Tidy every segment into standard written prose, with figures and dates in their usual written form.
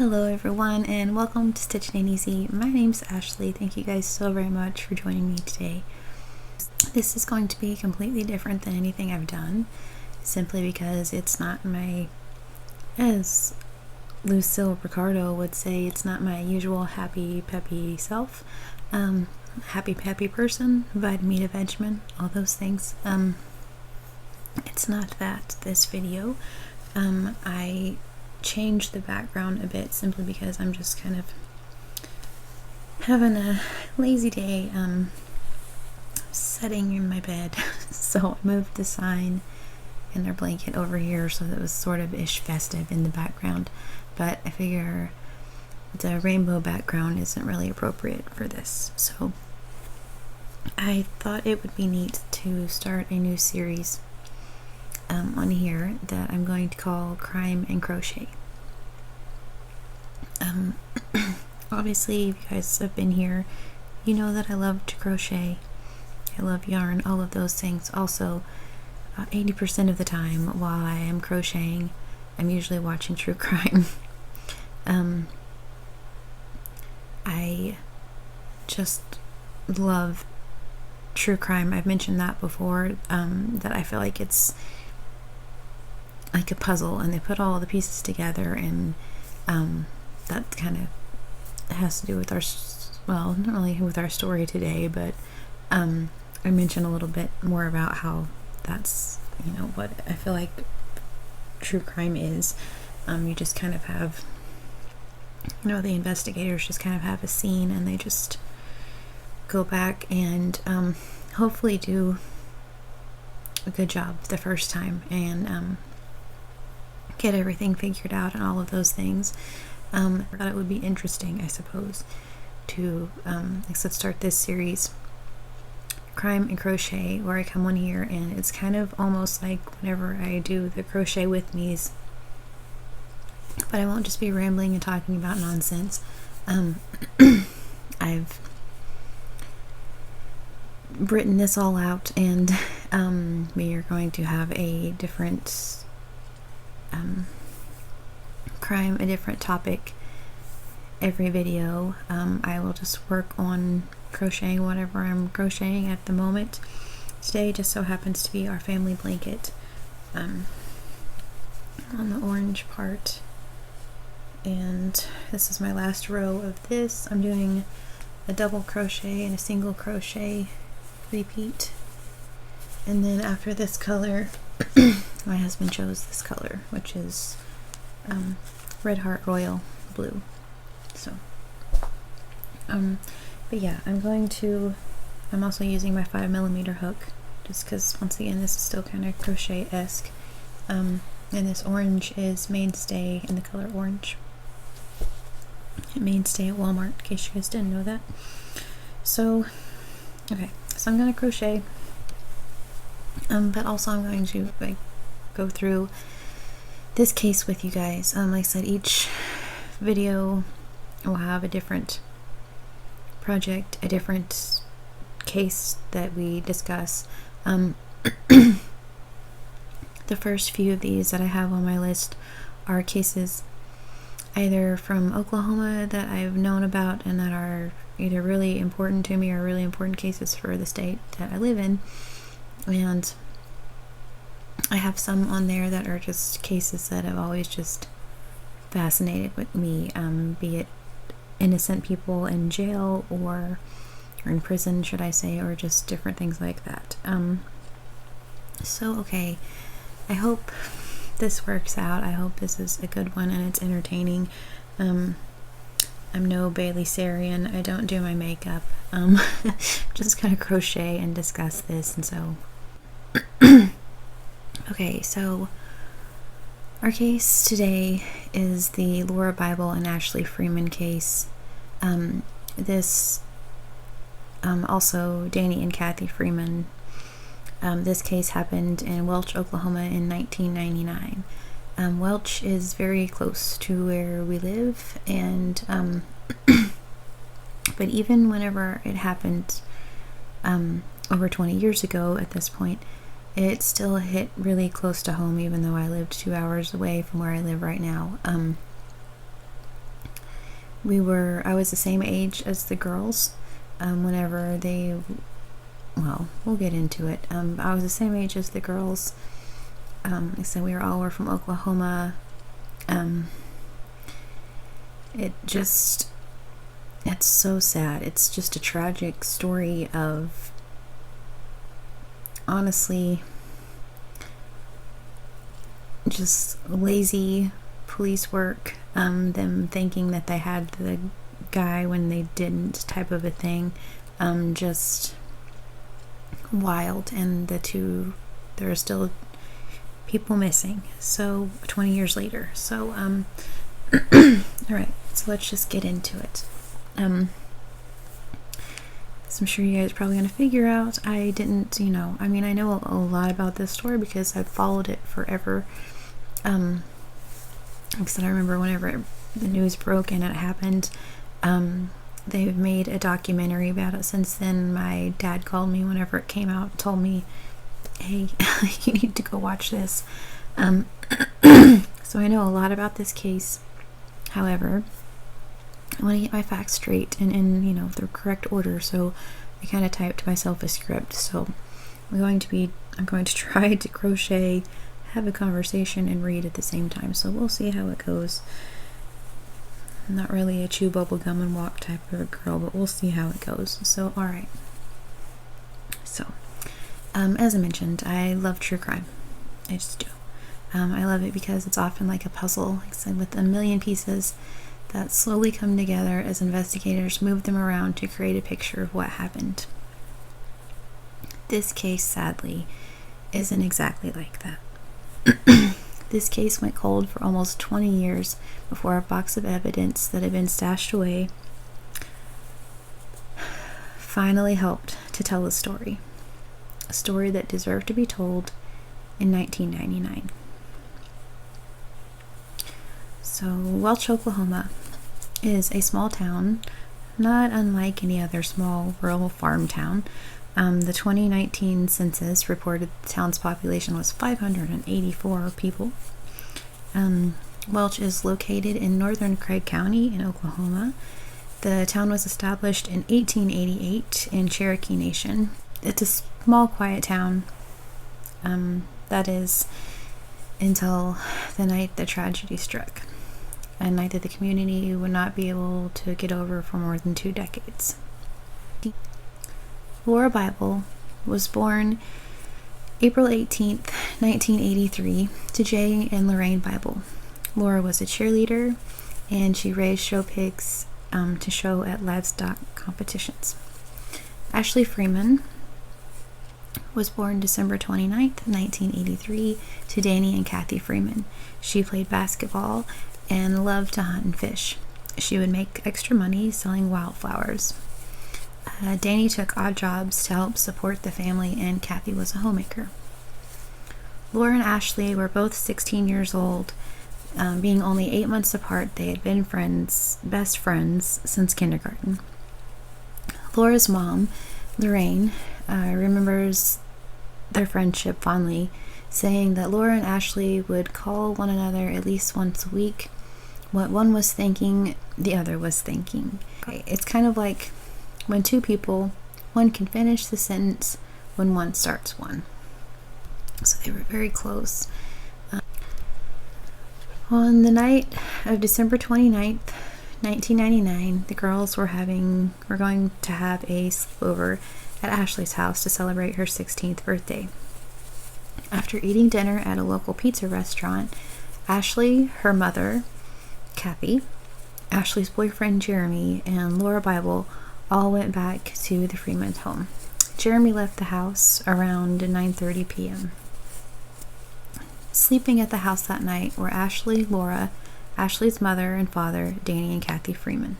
Hello everyone and welcome to Stitching Ain't Easy. My name's Ashley. Thank you guys so very much for joining me today. This is going to be completely different than anything I've done, simply because it's not my, as Lucille Ricardo would say, it's not my usual happy peppy self. Happy peppy person, vitamin vegeman, all those things. It's not that this video. I changed the background a bit simply because I'm just kind of having a lazy day sitting in my bed. So I moved the sign and their blanket over here so that it was sort of ish festive in the background, but I figure the rainbow background isn't really appropriate for this, so I thought it would be neat to start a new series on here that I'm going to call Crime and Crochet. Obviously, if you guys have been here, you know that I love to crochet. I love yarn, all of those things. Also, 80% of the time while I am crocheting, I'm usually watching true crime. I just love true crime. I've mentioned that before, that I feel like it's like a puzzle and they put all the pieces together, and that kind of has to do with our, well, not really with our story today, but I mentioned a little bit more about how that's, you know, what I feel like true crime is. You just kind of have, you know, the investigators just kind of have a scene and they just go back and hopefully do a good job the first time and get everything figured out and all of those things. I thought it would be interesting, I suppose, to let's start this series, Crime and Crochet, where I come on here and it's kind of almost like whenever I do the crochet with me's, but I won't just be rambling and talking about nonsense. I've written this all out, and we are going to have a different crime, a different topic every video. I will just work on crocheting whatever I'm crocheting at the moment. Today just so happens to be our family blanket on the orange part, and this is my last row of this. I'm doing a double crochet and a single crochet repeat, and then after this color my husband chose this color, which is Red Heart Royal Blue. So but yeah, I'm also using my 5mm hook just because, once again, this is still kind of crochet-esque. And this orange is Mainstay in the color orange. Mainstay at Walmart, in case you guys didn't know that. So okay, so I'm gonna crochet, but also I'm going to like go through this case with you guys. Like I said, each video will have a different project, a different case that we discuss. The first few of these that I have on my list are cases either from Oklahoma that I've known about and that are either really important to me or really important cases for the state that I live in, and I have some on there that are just cases that have always just fascinated with me, be it innocent people in jail or in prison, should I say, or just different things like that. So okay, I hope this works out. I hope this is a good one and it's entertaining. I'm no Bailey Sarian. I don't do my makeup. Just kind of crochet and discuss this, and so okay, so our case today is the Laura Bible and Ashley Freeman case. This also Danny and Kathy Freeman. This case happened in Welch, Oklahoma in 1999. Welch is very close to where we live, and but even whenever it happened over 20 years ago at this point, it still hit really close to home, even though I lived 2 hours away from where I live right now. I was the same age as the girls whenever they, well, we'll get into it. I was the same age as the girls. So we were from Oklahoma. It's so sad. It's just a tragic story of, honestly, just lazy police work, them thinking that they had the guy when they didn't, type of a thing. Just wild. And there are still people missing, so 20 years later. So alright, so let's just get into it. So I'm sure you guys are probably going to figure out I didn't, I mean, I know a lot about this story because I've followed it forever. Like I said, I remember whenever the news broke and it happened, they've made a documentary about it since then. My dad called me whenever it came out, told me, hey, you need to go watch this. So I know a lot about this case. However, I want to get my facts straight and in the correct order, so I kind of typed myself a script. So I'm going to try to crochet, have a conversation, and read at the same time. So we'll see how it goes. I'm not really a chew bubble gum and walk type of a girl, but we'll see how it goes. So alright. So as I mentioned, I love true crime. I just do. I love it because it's often like a puzzle, like I said, with a million pieces that slowly come together as investigators move them around to create a picture of what happened. This case, sadly, isn't exactly like that. This case went cold for almost 20 years before a box of evidence that had been stashed away finally helped to tell a story. A story that deserved to be told in 1999. So, Welch, Oklahoma is a small town, not unlike any other small rural farm town. The 2019 census reported the town's population was 584 people. Welch is located in northern Craig County in Oklahoma. The town was established in 1888 in Cherokee Nation. It's a small, quiet town. That is, until the night the tragedy struck. A night that the community would not be able to get over for more than 2 decades. Lauria Bible was born April 18th, 1983, to Jay and Lorraine Bible. Laura was a cheerleader, and she raised show pigs to show at livestock competitions. Ashley Freeman was born December 29th, 1983, to Danny and Kathy Freeman. She played basketball and loved to hunt and fish. She would make extra money selling wildflowers. Danny took odd jobs to help support the family, and Kathy was a homemaker. Laura and Ashley were both 16 years old. Being only 8 months apart, they had been best friends since kindergarten. Laura's mom, Lorraine, remembers their friendship fondly, saying that Laura and Ashley would call one another at least once a week. What one was thinking, the other was thinking. It's kind of like when two people, one can finish the sentence when one starts one. So they were very close. On the night of December 29th, 1999, the girls were going to have a sleepover at Ashley's house to celebrate her 16th birthday. After eating dinner at a local pizza restaurant, Ashley, her mother, Kathy, Ashley's boyfriend Jeremy, and Lauria Bible all went back to the Freeman's home. Jeremy left the house around 9:30 p.m. Sleeping at the house that night were Ashley, Laura, Ashley's mother and father, Danny and Kathy Freeman.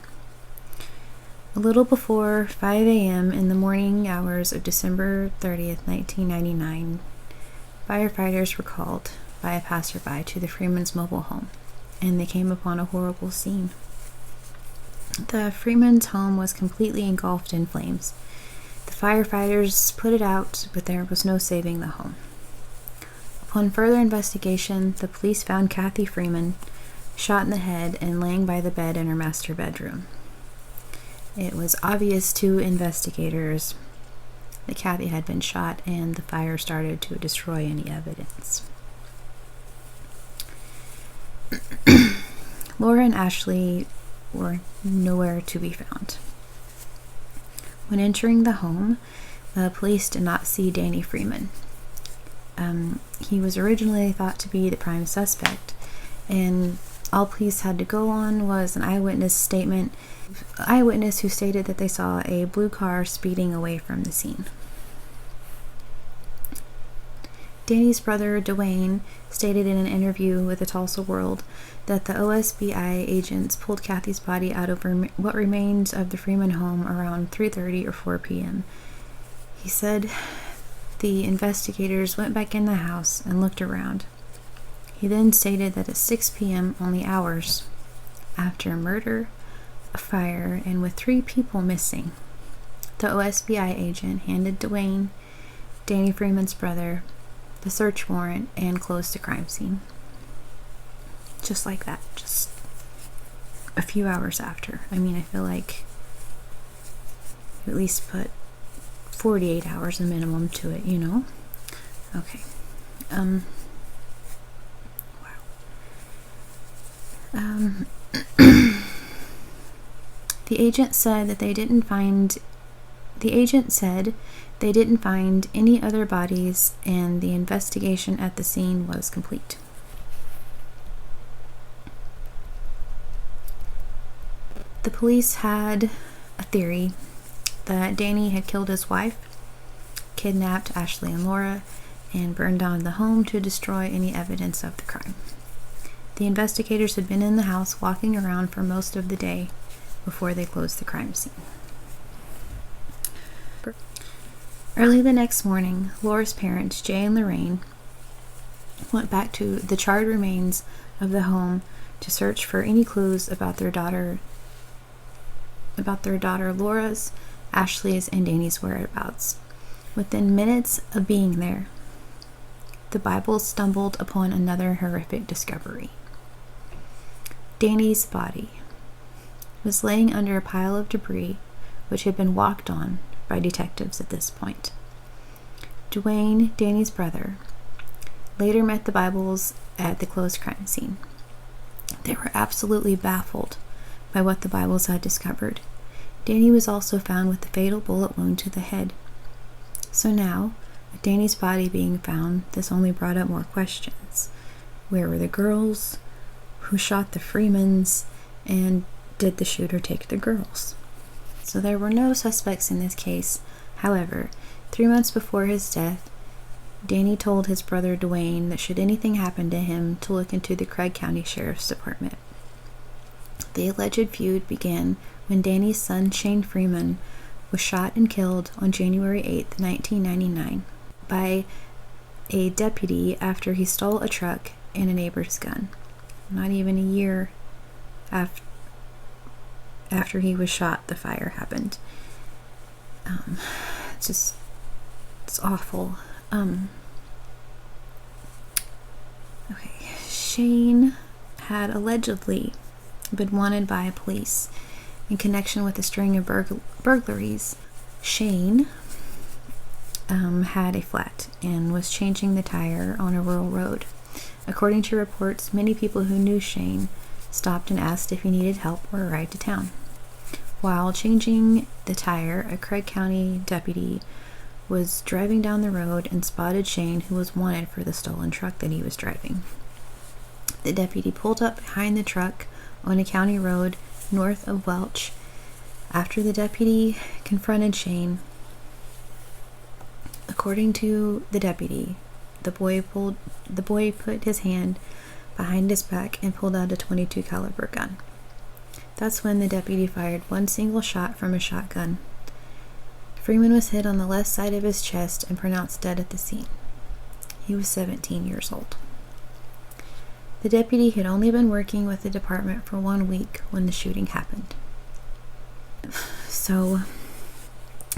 A little before 5 a.m. in the morning hours of December 30th, 1999, firefighters were called by a passerby to the Freeman's mobile home, and they came upon a horrible scene. The Freeman's home was completely engulfed in flames. The firefighters put it out, but there was no saving the home. Upon further investigation, the police found Kathy Freeman shot in the head and laying by the bed in her master bedroom. It was obvious to investigators that Kathy had been shot, and the fire started to destroy any evidence. Laura and Ashley were nowhere to be found. When entering the home, the police did not see Danny Freeman. He was originally thought to be the prime suspect, and all police had to go on was an eyewitness statement. Eyewitness who stated that they saw a blue car speeding away from the scene. Danny's brother, Dwayne, stated in an interview with the Tulsa World that the OSBI agents pulled Kathy's body out of what remains of the Freeman home around 3:30 or 4 p.m. He said the investigators went back in the house and looked around. He then stated that at 6 p.m., only hours after a murder, a fire, and with 3 people missing, the OSBI agent handed Dwayne, Danny Freeman's brother, the search warrant and closed the crime scene. Just like that, just a few hours after. I mean, I feel like you at least put 48 hours a minimum to it, you know? Okay. Wow. The agent said they didn't find any other bodies, and the investigation at the scene was complete. The police had a theory that Danny had killed his wife, kidnapped Ashley and Laura, and burned down the home to destroy any evidence of the crime. The investigators had been in the house walking around for most of the day before they closed the crime scene. Early the next morning, Laura's parents, Jay and Lorraine, went back to the charred remains of the home to search for any clues about their daughter Laura's, Ashley's, and Danny's whereabouts. Within minutes of being there, the Bible stumbled upon another horrific discovery. Danny's body was laying under a pile of debris which had been walked on by detectives at this point. Dwayne, Danny's brother, later met the Bibles at the closed crime scene. They were absolutely baffled by what the Bibles had discovered. Danny was also found with a fatal bullet wound to the head. So now, with Danny's body being found, this only brought up more questions. Where were the girls? Who shot the Freemans? And did the shooter take the girls? So there were no suspects in this case. However, 3 months before his death, Danny told his brother Dwayne that should anything happen to him, to look into the Craig County Sheriff's Department. The alleged feud began when Danny's son Shane Freeman was shot and killed on January 8, 1999 by a deputy after he stole a truck and a neighbor's gun. Not even a year after he was shot, the fire happened. It's awful. Okay, Shane had allegedly been wanted by police in connection with a string of burglaries. Shane had a flat and was changing the tire on a rural road. According to reports, many people who knew Shane stopped and asked if he needed help or a ride to town. While changing the tire, a Craig County deputy was driving down the road and spotted Shane, who was wanted for the stolen truck that he was driving. The deputy pulled up behind the truck on a county road north of Welch. After the deputy confronted Shane, according to the deputy, the boy put his hand behind his back and pulled out a .22 caliber gun. That's when the deputy fired one single shot from a shotgun. Freeman was hit on the left side of his chest and pronounced dead at the scene. He was 17 years old. The deputy had only been working with the department for 1 week when the shooting happened. So,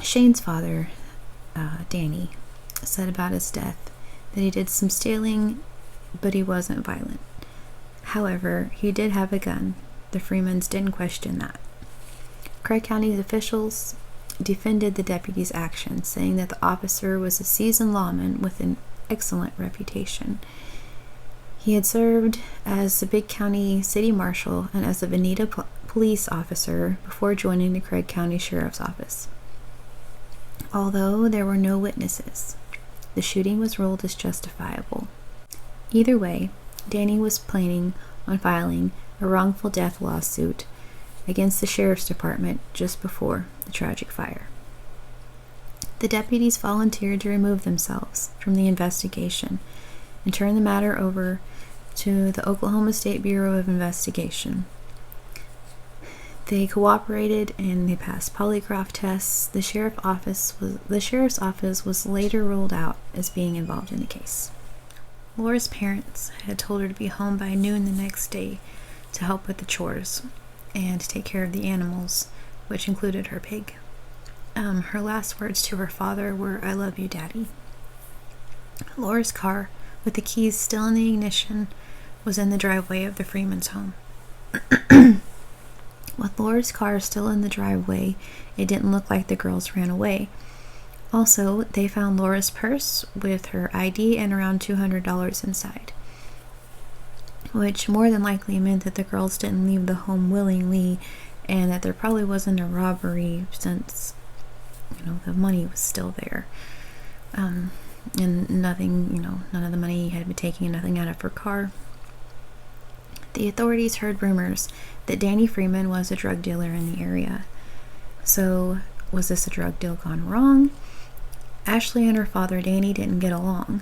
Shane's father, Danny, said about his death that he did some stealing, but he wasn't violent. However, he did have a gun. The Freemans didn't question that. Craig County officials defended the deputy's actions, saying that the officer was a seasoned lawman with an excellent reputation. He had served as the Big County City Marshal and as a Veneta police officer before joining the Craig County Sheriff's Office. Although there were no witnesses, the shooting was ruled as justifiable. Either way, Danny was planning on filing a wrongful death lawsuit against the Sheriff's Department just before the tragic fire. The deputies volunteered to remove themselves from the investigation and turn the matter over to the Oklahoma State Bureau of Investigation. They cooperated and they passed polygraph tests. The sheriff's office was later ruled out as being involved in the case. Laura's parents had told her to be home by noon the next day to help with the chores and to take care of the animals, which included her pig. Her last words to her father were, "I love you, Daddy." Laura's car, with the keys still in the ignition, was in the driveway of the Freeman's home. With Laura's car still in the driveway, it didn't look like the girls ran away. Also, they found Laura's purse with her ID and around $200 inside, which more than likely meant that the girls didn't leave the home willingly and that there probably wasn't a robbery since, the money was still there. And nothing, none of the money had been taken, nothing out of her car. The authorities heard rumors that Danny Freeman was a drug dealer in the area. So, was this a drug deal gone wrong? Ashley and her father, Danny, didn't get along.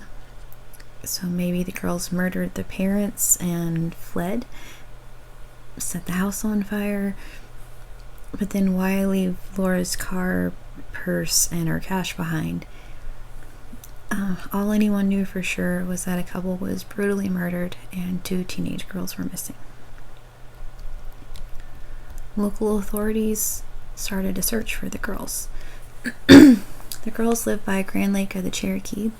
So maybe the girls murdered the parents and fled, set the house on fire. But then why leave Laura's car, purse, and her cash behind? All anyone knew for sure was that a couple was brutally murdered and 2 teenage girls were missing. Local authorities started a search for the girls. The girls lived by Grand Lake of the Cherokee,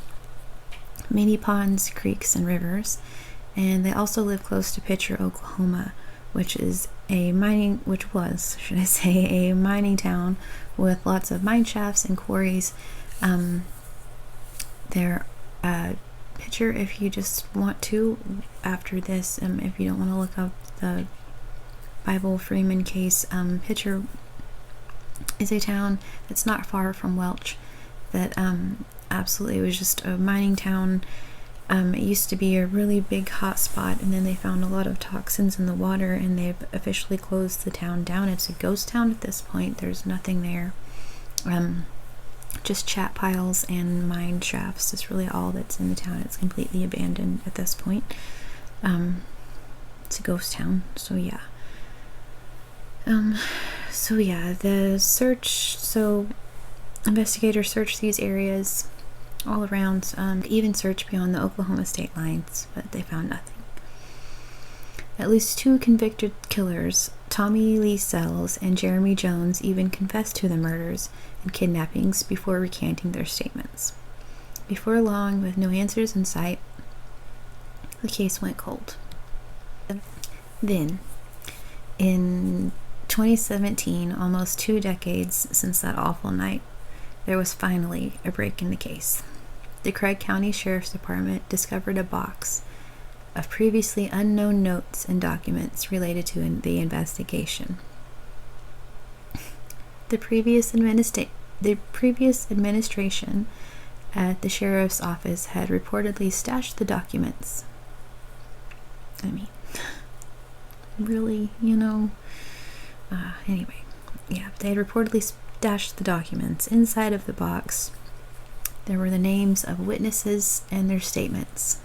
many ponds, creeks, and rivers, and they also lived close to Pitcher, Oklahoma, which was, a mining town with lots of mine shafts and quarries. Pitcher, if you just want to, after this, if you don't want to look up the Bible Freeman case, Pitcher is a town that's not far from Welch that absolutely was just a mining town. It used to be a really big hot spot, and then they found a lot of toxins in the water, and they've officially closed the town down. It's a ghost town at this point. There's nothing there. Just chat piles and mine shafts is really all that's in the town. It's completely abandoned at this point. It's a ghost town, so yeah. Investigators searched these areas all around, even searched beyond the Oklahoma state lines, but they found nothing. At least 2 convicted killers, Tommy Lee Sells and Jeremy Jones, even confessed to the murders and kidnappings before recanting their statements. Before long, with no answers in sight, the case went cold. Then, in 2017, almost 2 decades since that awful night, there was finally a break in the case. The Craig County Sheriff's Department discovered a box of previously unknown notes and documents related to the investigation. The previous administration at the sheriff's office had reportedly stashed the documents. I mean, really, anyway, yeah, they had reportedly stashed the documents. Inside of the box, there were the names of witnesses and their statements,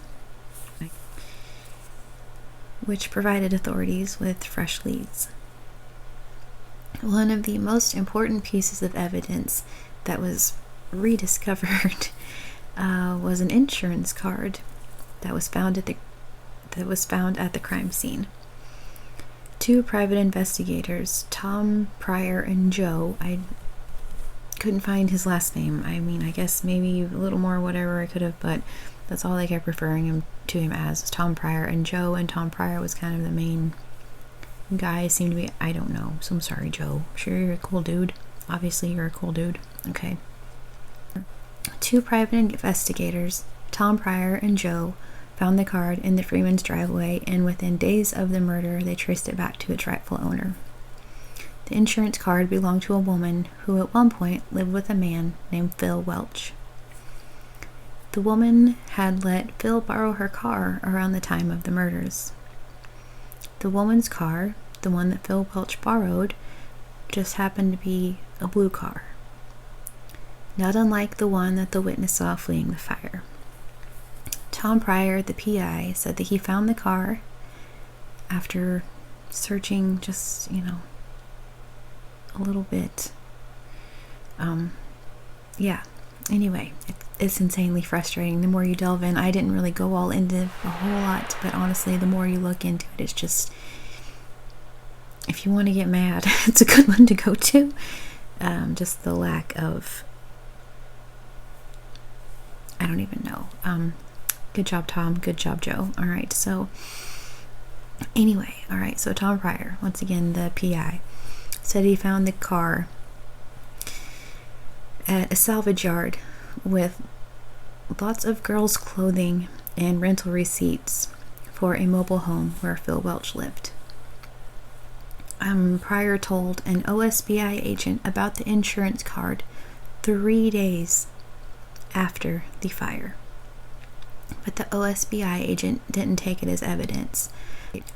which provided authorities with fresh leads. One of the most important pieces of evidence that was rediscovered was an insurance card that was found at the crime scene. 2 private investigators, Tom Pryor and Joe, I couldn't find his last name. I mean, I guess maybe a little more whatever I could have, but that's all I kept referring him to him as Tom Pryor and Joe, and Tom Pryor was kind of the main guy. Seemed to be, I don't know, so I'm sorry, Joe. Sure, you're a cool dude. Obviously, you're a cool dude. Okay. 2 private investigators, Tom Pryor and Joe, found the card in the Freeman's driveway, and within days of the murder, they traced it back to its rightful owner. The insurance card belonged to a woman who at one point lived with a man named Phil Welch. The woman had let Phil borrow her car around the time of the murders. The woman's car, the one that Phil Welch borrowed, just happened to be a blue car, not unlike the one that the witness saw fleeing the fire. Tom Pryor, the PI, said that he found the car after searching just, a little bit. Anyway, it's insanely frustrating. The more you delve in, I didn't really go all into a whole lot, but honestly, the more you look into it, it's just, if you want to get mad, it's a good one to go to. Just the lack of, I don't even know. Good job, Tom. Good job, Joe. All right, so anyway, so Tom Pryor, once again, the PI, said he found the car at a salvage yard with lots of girls' clothing and rental receipts for a mobile home where Phil Welch lived. Pryor told an OSBI agent about the insurance card 3 days after the fire, but the OSBI agent didn't take it as evidence.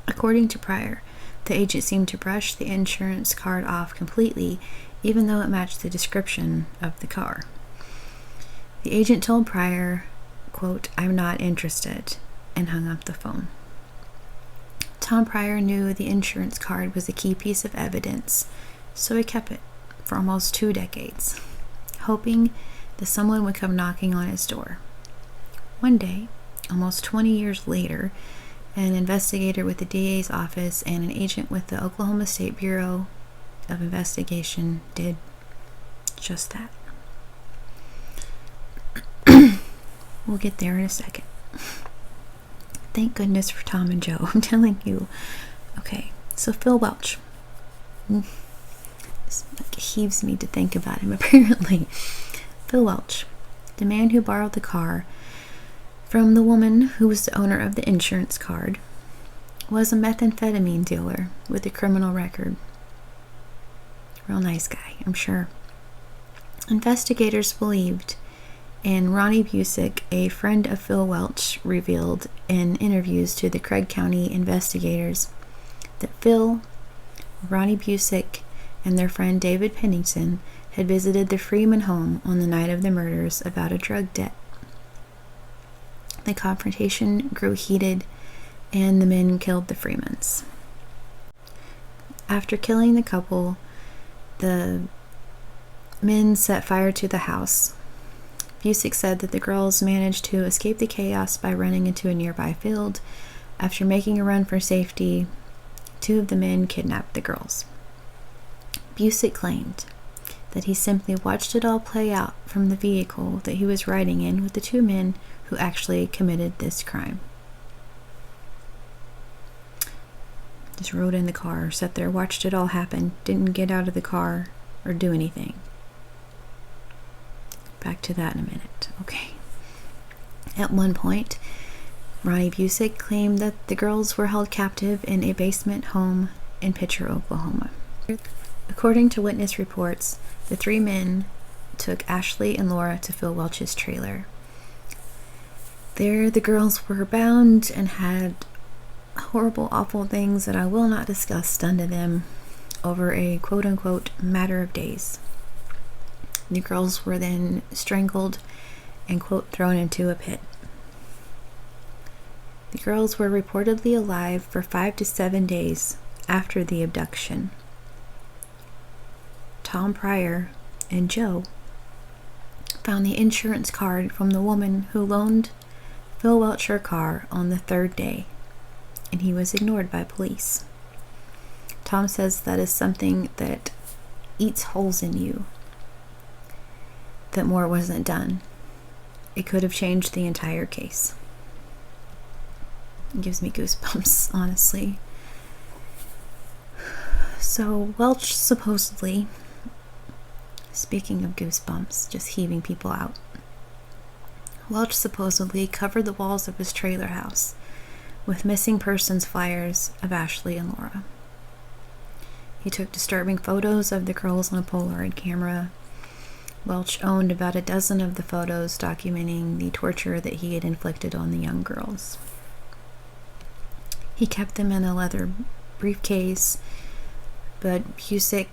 According to Pryor, the agent seemed to brush the insurance card off completely, even though it matched the description of the car. The agent told Pryor, quote, "I'm not interested," and hung up the phone. Tom Pryor knew the insurance card was a key piece of evidence, so he kept it for almost 2 decades, hoping that someone would come knocking on his door. One day, almost 20 years later, an investigator with the DA's office and an agent with the Oklahoma State Bureau of Investigation did just that. We'll get there in a second. Thank goodness for Tom and Joe, I'm telling you. Okay, so Phil Welch. This heaves me to think about him, apparently. Phil Welch, the man who borrowed the car from the woman who was the owner of the insurance card, was a methamphetamine dealer with a criminal record. Real nice guy, I'm sure. Investigators believed, and Ronnie Busick, a friend of Phil Welch, revealed in interviews to the Craig County investigators, that Phil, Ronnie Busick, and their friend David Pennington had visited the Freeman home on the night of the murders about a drug debt. The confrontation grew heated, and the men killed the Freemans. After killing the couple, the men set fire to the house. Busick said that the girls managed to escape the chaos by running into a nearby field. After making a run for safety, 2 of the men kidnapped the girls. Busick claimed that he simply watched it all play out from the vehicle that he was riding in with the 2 men who actually committed this crime. Just rode in the car, sat there, watched it all happen, didn't get out of the car or do anything. Back to that in a minute. Okay. At one point, Ronnie Busick claimed that the girls were held captive in a basement home in Pitcher, Oklahoma. According to witness reports, the 3 men took Ashley and Laura to Phil Welch's trailer. There, the girls were bound and had horrible, awful things that I will not discuss done to them over a quote-unquote matter of days. The girls were then strangled and, quote, thrown into a pit. The girls were reportedly alive for 5 to 7 days after the abduction. Tom Pryor and Joe found the insurance card from the woman who loaned Phil Welch her car on the 3rd day, and he was ignored by police. Tom says that is something that eats holes in you, that more wasn't done. It could have changed the entire case. It gives me goosebumps, honestly. So Welch supposedly, speaking of goosebumps, just heaving people out, Welch supposedly covered the walls of his trailer house with missing persons flyers of Ashley and Laura. He took disturbing photos of the girls on a Polaroid camera. Welch owned about a dozen of the photos documenting the torture that he had inflicted on the young girls. He kept them in a leather briefcase, but Busick,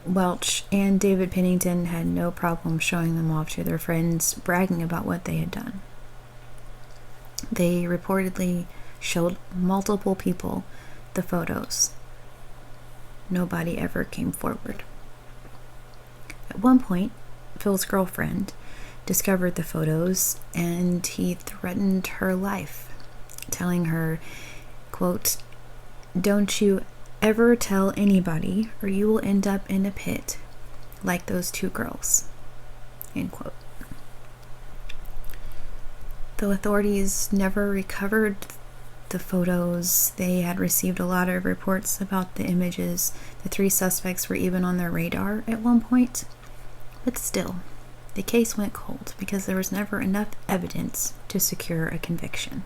Welch, and David Pennington had no problem showing them off to their friends, bragging about what they had done. They reportedly showed multiple people the photos. Nobody ever came forward. At one point, Phil's girlfriend discovered the photos, and he threatened her life, telling her, quote, "Don't you ever tell anybody or you will end up in a pit like those two girls," end quote. Though authorities never recovered the photos, they had received a lot of reports about the images. The three suspects were even on their radar at one point. But still, the case went cold because there was never enough evidence to secure a conviction.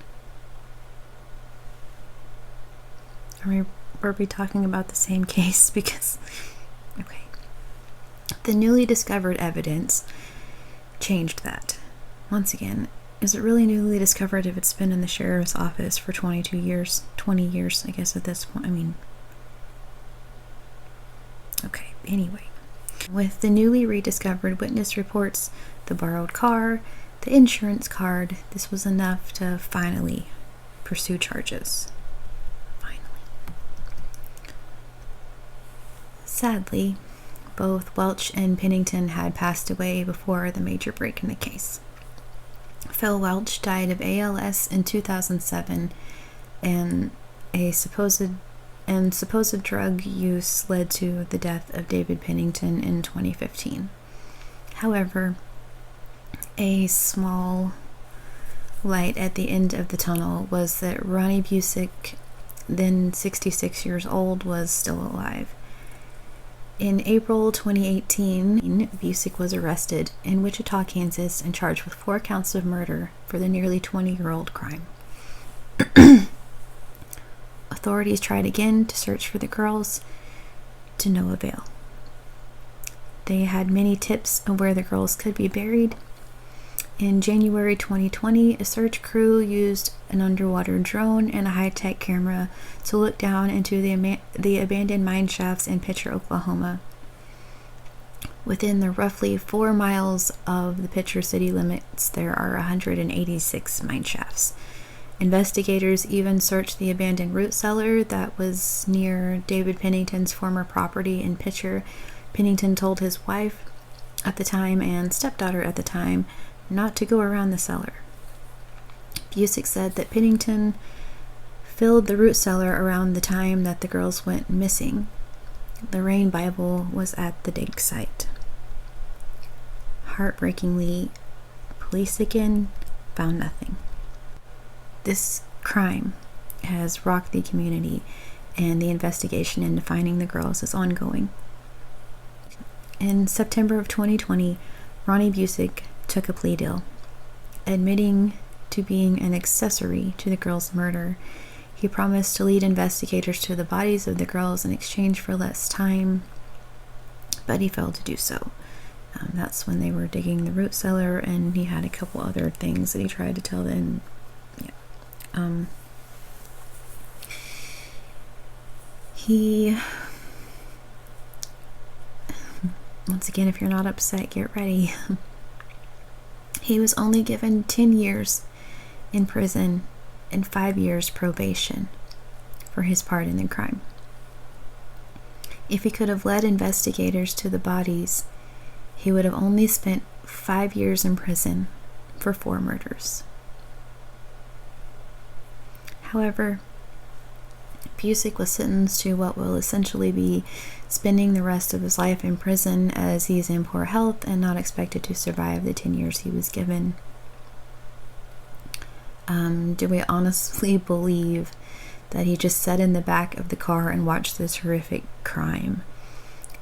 Were we talking about the same case? Because, okay. The newly discovered evidence changed that. Once again, is it really newly discovered if it's been in the sheriff's office for 22 years? 20 years, I guess, at this point. I mean, okay, anyway. With the newly rediscovered witness reports, the borrowed car, the insurance card, this was enough to finally pursue charges. Finally. Sadly, both Welch and Pennington had passed away before the major break in the case. Phil Welch died of ALS in 2007, and supposed drug use led to the death of David Pennington in 2015. However, a small light at the end of the tunnel was that Ronnie Busick, then 66 years old, was still alive. In April 2018, Busick was arrested in Wichita, Kansas, and charged with 4 counts of murder for the nearly 20-year-old crime. Authorities tried again to search for the girls, to no avail. They had many tips on where the girls could be buried. In January 2020, a search crew used an underwater drone and a high-tech camera to look down into the abandoned mine shafts in Pitcher, Oklahoma. Within the roughly 4 miles of the Pitcher city limits, there are 186 mine shafts. Investigators even searched the abandoned root cellar that was near David Pennington's former property in Pitcher. Pennington told his wife at the time and stepdaughter at the time not to go around the cellar. Busick said that Pennington filled the root cellar around the time that the girls went missing. The Rain Bible was at the dig site. Heartbreakingly, police again found nothing. This crime has rocked the community, and the investigation into finding the girls is ongoing. In September of 2020, Ronnie Busick took a plea deal, admitting to being an accessory to the girls' murder. He promised to lead investigators to the bodies of the girls in exchange for less time, but he failed to do so. That's when they were digging the root cellar, and he had a couple other things that he tried to tell them. He, once again, if you're not upset, get ready. He was only given 10 years in prison and 5 years probation for his part in the crime. If he could have led investigators to the bodies, he would have only spent 5 years in prison for 4 murders. However, Busick was sentenced to what will essentially be spending the rest of his life in prison, as he is in poor health and not expected to survive the 10 years he was given. Do we honestly believe that he just sat in the back of the car and watched this horrific crime?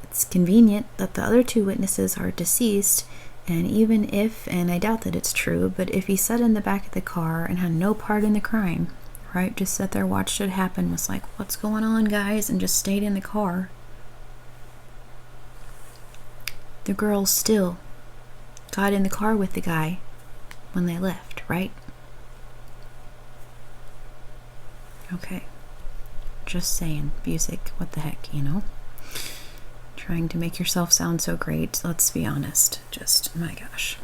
It's convenient that the other 2 witnesses are deceased, and even if, and I doubt that it's true, but if he sat in the back of the car and had no part in the crime, right, just sat there, watched it happen, was like, what's going on, guys, and just stayed in the car, the girls still got in the car with the guy when they left, right? Okay. Just saying, Busick, what the heck, you know? Trying to make yourself sound so great, let's be honest. Just, my gosh.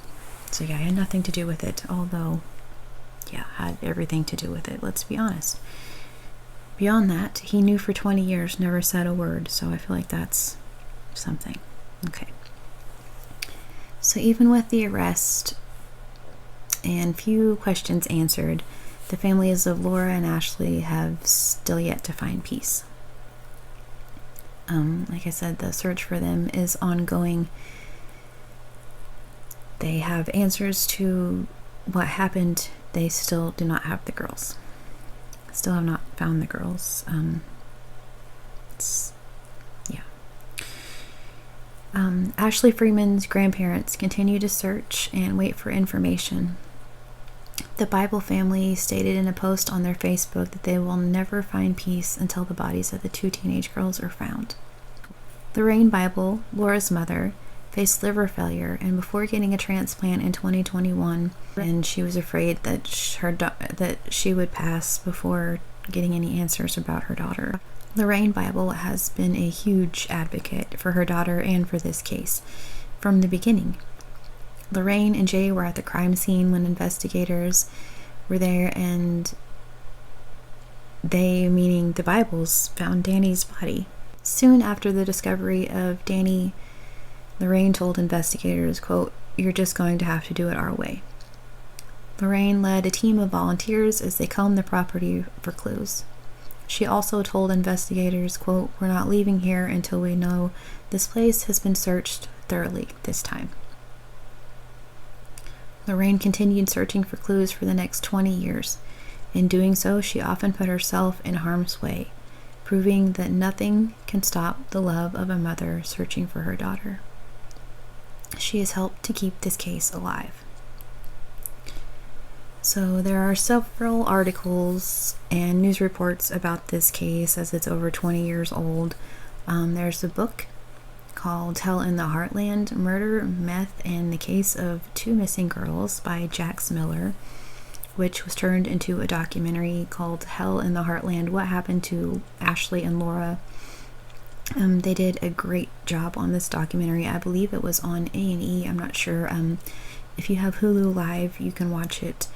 So yeah, I had nothing to do with it, although, yeah, had everything to do with it, let's be honest. Beyond that, he knew for 20 years, never said a word, so I feel like that's something. Okay. So even with the arrest and few questions answered, the families of Laura and Ashley have still yet to find peace. Like I said, the search for them is ongoing. They have answers to what happened. They still do not have the girls. Still have not found the girls. Ashley Freeman's grandparents continue to search and wait for information. The Bible family stated in a post on their Facebook that they will never find peace until the bodies of the 2 teenage girls are found. Lorraine Bible, Laura's mother, faced liver failure, and before getting a transplant in 2021, and she was afraid that that she would pass before getting any answers about her daughter. Lorraine Bible has been a huge advocate for her daughter and for this case from the beginning. Lorraine and Jay were at the crime scene when investigators were there, and they, meaning the Bibles, found Danny's body. Soon after the discovery of Danny, Lorraine told investigators, quote, "You're just going to have to do it our way." Lorraine led a team of volunteers as they combed the property for clues. She also told investigators, quote, "We're not leaving here until we know this place has been searched thoroughly this time." Lorraine continued searching for clues for the next 20 years. In doing so, she often put herself in harm's way, proving that nothing can stop the love of a mother searching for her daughter. She has helped to keep this case alive. So there are several articles and news reports about this case as it's over 20 years old. There's a book called Hell in the Heartland, Murder, Meth, and the Case of 2 Missing Girls by Jax Miller, which was turned into a documentary called Hell in the Heartland, What Happened to Ashley and Laura. They did a great job on this documentary. I believe it was on A&E, I'm not sure. If you have Hulu Live, you can watch it.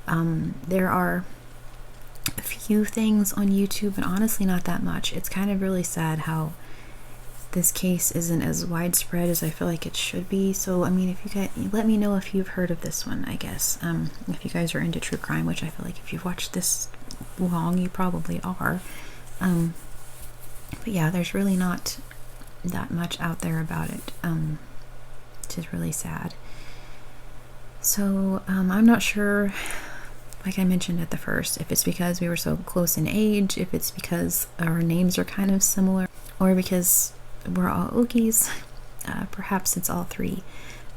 There are a few things on YouTube, and honestly not that much. It's kind of really sad how this case isn't as widespread as I feel like it should be. So I mean, if you guys, let me know if you've heard of this one, I guess. If you guys are into true crime, which I feel like if you've watched this long, you probably are. But yeah, there's really not that much out there about it, which is really sad. So I'm not sure, like I mentioned at the first, if it's because we were so close in age, if it's because our names are kind of similar, or because we're all Okies. Perhaps it's all 3,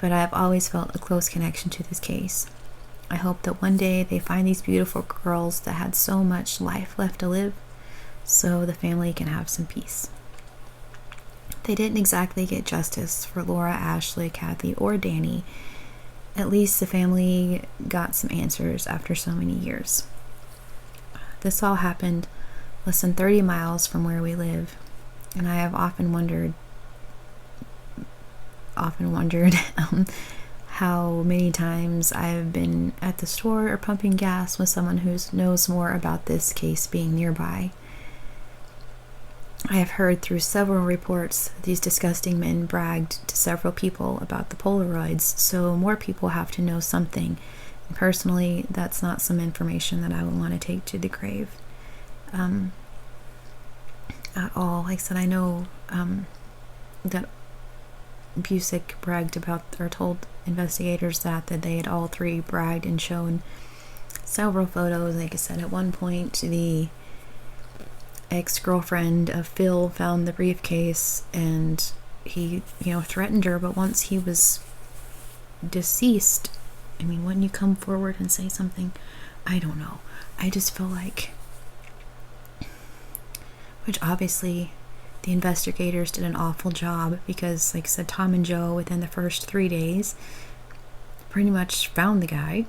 but I've always felt a close connection to this case. I hope that one day they find these beautiful girls that had so much life left to live, so the family can have some peace. They didn't exactly get justice for Laura, Ashley, Kathy, or Danny. At least the family got some answers after so many years. This all happened less than 30 miles from where we live, and I have often wondered how many times I've been at the store or pumping gas with someone who knows more about this case being nearby. I have heard through several reports these disgusting men bragged to several people about the Polaroids, so more people have to know something. And personally, that's not some information that I would want to take to the grave at all. Like I said, I know that Busick bragged about, or told investigators that they had all 3 bragged and shown several photos. Like I said, at one point, the ex-girlfriend of Phil found the briefcase, and he, threatened her, but once he was deceased, I mean, wouldn't you come forward and say something? I don't know. I just feel like, which obviously the investigators did an awful job, because like I said, Tom and Joe within the first 3 days pretty much found the guy,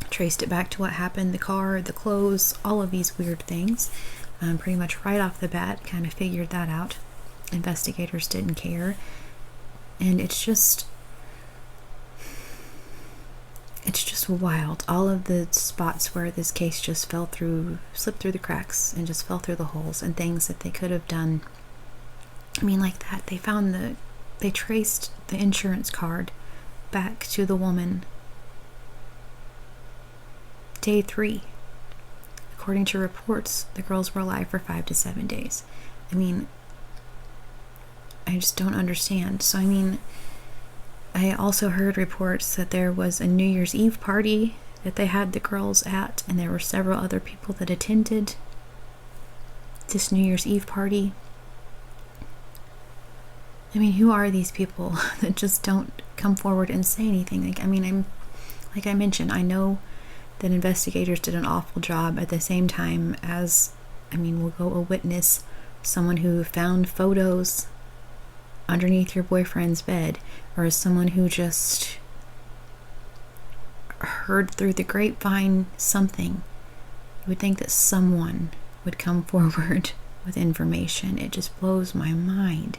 traced it back to what happened, the car, the clothes, all of these weird things. Pretty much right off the bat kind of figured that out. Investigators didn't care, and it's just wild. All of the spots where this case just slipped through the cracks and just fell through the holes, and things that they could have done. I mean, like that, they traced the insurance card back to the woman day 3. According to reports, the girls were alive for 5 to 7 days. I mean, I just don't understand. So, I mean, I also heard reports that there was a New Year's Eve party that they had the girls at, and there were several other people that attended this New Year's Eve party. I mean, who are these people that just don't come forward and say anything? Like, I mean, like I mentioned, I know that investigators did an awful job. At the same time as, I mean, we'll go a witness, someone who found photos underneath your boyfriend's bed, or someone who just heard through the grapevine something. You would think that someone would come forward with information. It just blows my mind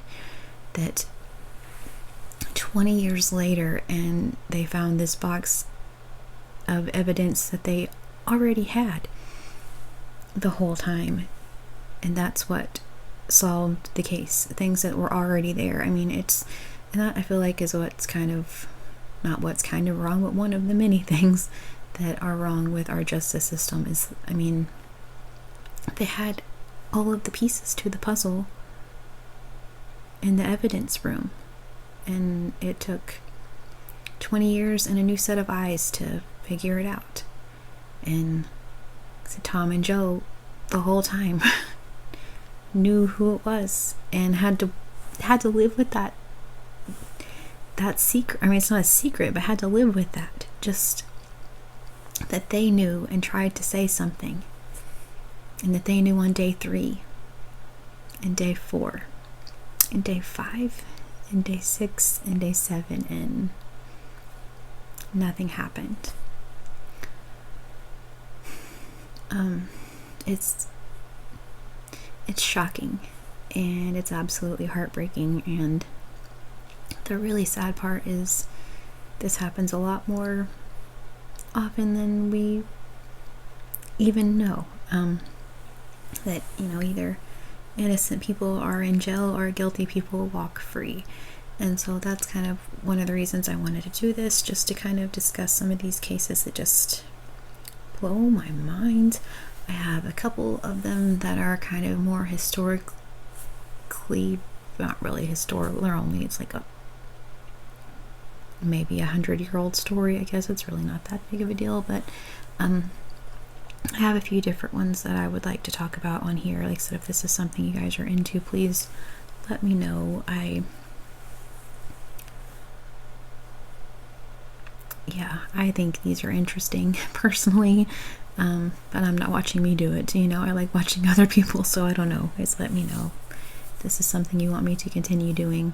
that 20 years later, and they found this box of evidence that they already had the whole time, and that's what solved the case. Things that were already there. I mean, and that, I feel like, is what's kind of, not what's kind of wrong, but one of the many things that are wrong with our justice system is, I mean, they had all of the pieces to the puzzle in the evidence room, and it took 20 years and a new set of eyes to figure it out. And so Tom and Joe the whole time knew who it was, and had to live with that secret. I mean, it's not a secret, but had to live with that, just that they knew and tried to say something, and that they knew on day 3 and day 4 and day 5 and day 6 and day 7, and nothing happened. It's shocking, and it's absolutely heartbreaking, and the really sad part is this happens a lot more often than we even know. That, either innocent people are in jail or guilty people walk free. And so that's kind of one of the reasons I wanted to do this, just to kind of discuss some of these cases that just blow my mind. I have a couple of them that are kind of more historically, not really historical, they're only, it's like maybe 100-year-old story. I guess it's really not that big of a deal, but I have a few different ones that I would like to talk about on here. Like I said, if this is something you guys are into, please let me know. I think these are interesting personally, but I'm not watching me do it. I like watching other people, so I don't know. Just let me know if this is something you want me to continue doing.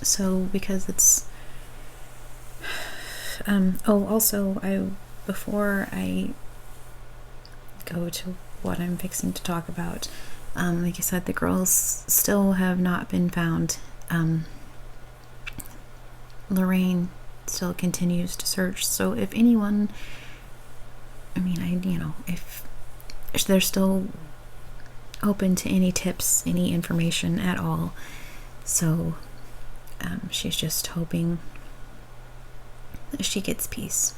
So because it's also, before I go to what I'm fixing to talk about, like I said, the girls still have not been found. Lorraine still continues to search, so if anyone, if they're still open to any tips, any information at all. So she's just hoping that she gets peace.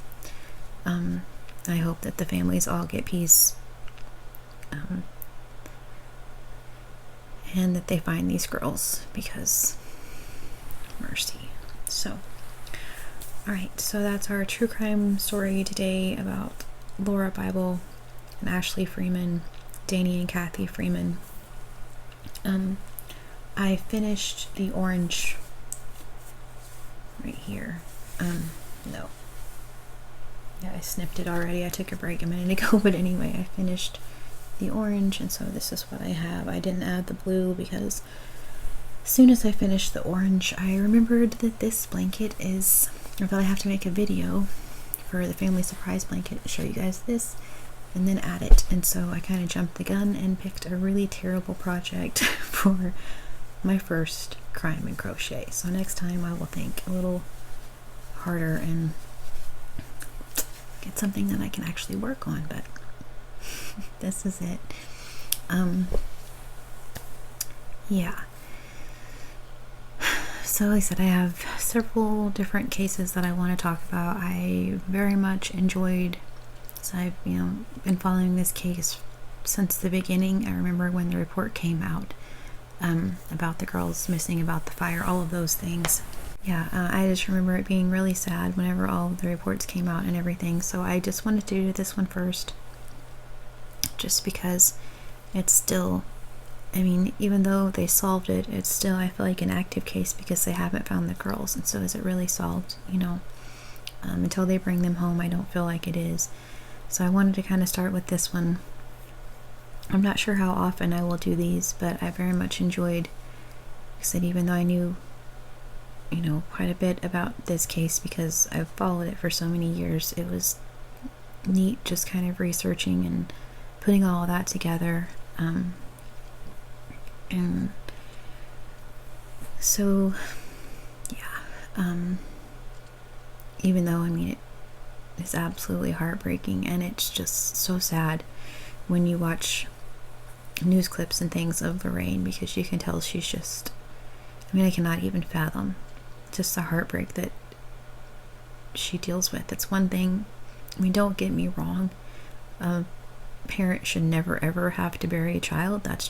I hope that the families all get peace, and that they find these girls, because mercy. So Alright, so that's our true crime story today about Laura Bible and Ashley Freeman, Danny and Kathy Freeman. I finished the orange right here. No. Yeah, I snipped it already. I took a break a minute ago, but anyway, I finished the orange, and so this is what I have. I didn't add the blue because as soon as I finished the orange, I remembered that this blanket is, or that I have to make a video for the family surprise blanket to show you guys this and then add it. And so I kind of jumped the gun and picked a really terrible project for my first crime and crochet. So next time I will think a little harder and get something that I can actually work on, but this is it. Yeah. So like I said, I have several different cases that I want to talk about. I very much enjoyed, so I've been following this case since the beginning. I remember when the report came out about the girls missing, about the fire, all of those things. Yeah, I just remember it being really sad whenever all of the reports came out and everything. So I just wanted to do this one first, just because it's still, I mean, even though they solved it, it's still, I feel like, an active case because they haven't found the girls. And so is it really solved? Until they bring them home, I don't feel like it is. So I wanted to kind of start with this one. I'm not sure how often I will do these, but I very much enjoyed, like I said, even though I knew, quite a bit about this case because I've followed it for so many years, it was neat just kind of researching and putting all that together. And so, yeah, even though, it is absolutely heartbreaking, and it's just so sad when you watch news clips and things of Lorraine, because you can tell she's just, I cannot even fathom just the heartbreak that she deals with. It's one thing, don't get me wrong, a parent should never ever have to bury a child. That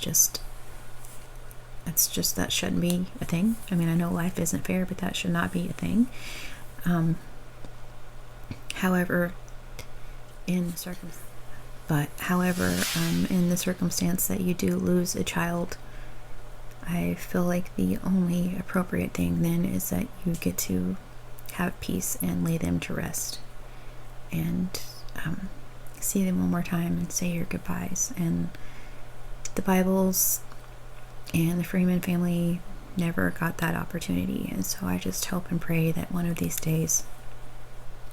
shouldn't be a thing. I know life isn't fair, but that should not be a thing. However, in the circumstance that you do lose a child, I feel like the only appropriate thing then is that you get to have peace and lay them to rest and see them one more time and say your goodbyes. And the Bibles and the Freeman family never got that opportunity, and so I just hope and pray that one of these days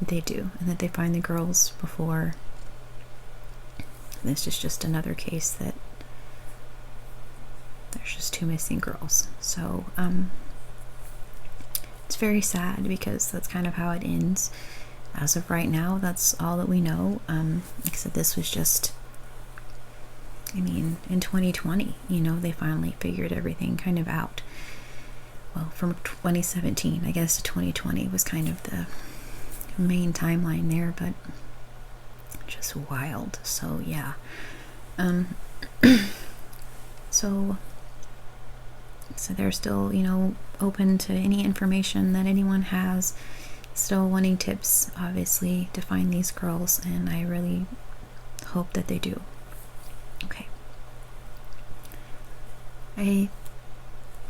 they do, and that they find the girls before this is just another case that there's just 2 missing girls. So it's very sad because that's kind of how it ends. As of right now, that's all that we know. Like I said, this was just, in 2020, they finally figured everything kind of out. Well, from 2017, I guess, to 2020 was kind of the main timeline there, but just wild. So yeah. So they're still, open to any information that anyone has, still wanting tips, obviously, to find these girls, and I really hope that they do. Okay. I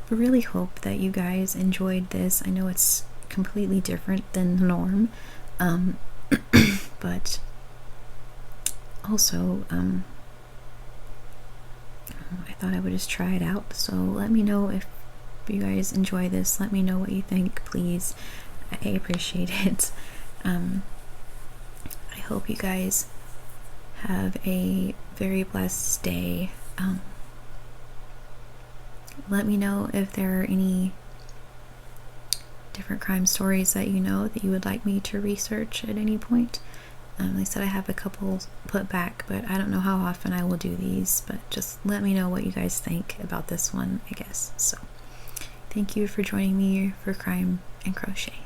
really hope that you guys enjoyed this. I know it's completely different than the norm, but also, I thought I would just try it out. So let me know if you guys enjoy this. Let me know what you think, please. I appreciate it. I hope you guys have a very blessed day. Let me know if there are any different crime stories that that you would like me to research at any point. Like I said, I have a couple put back, but I don't know how often I will do these, but just let me know what you guys think about this one, I guess. So thank you for joining me for Crime and Crochet.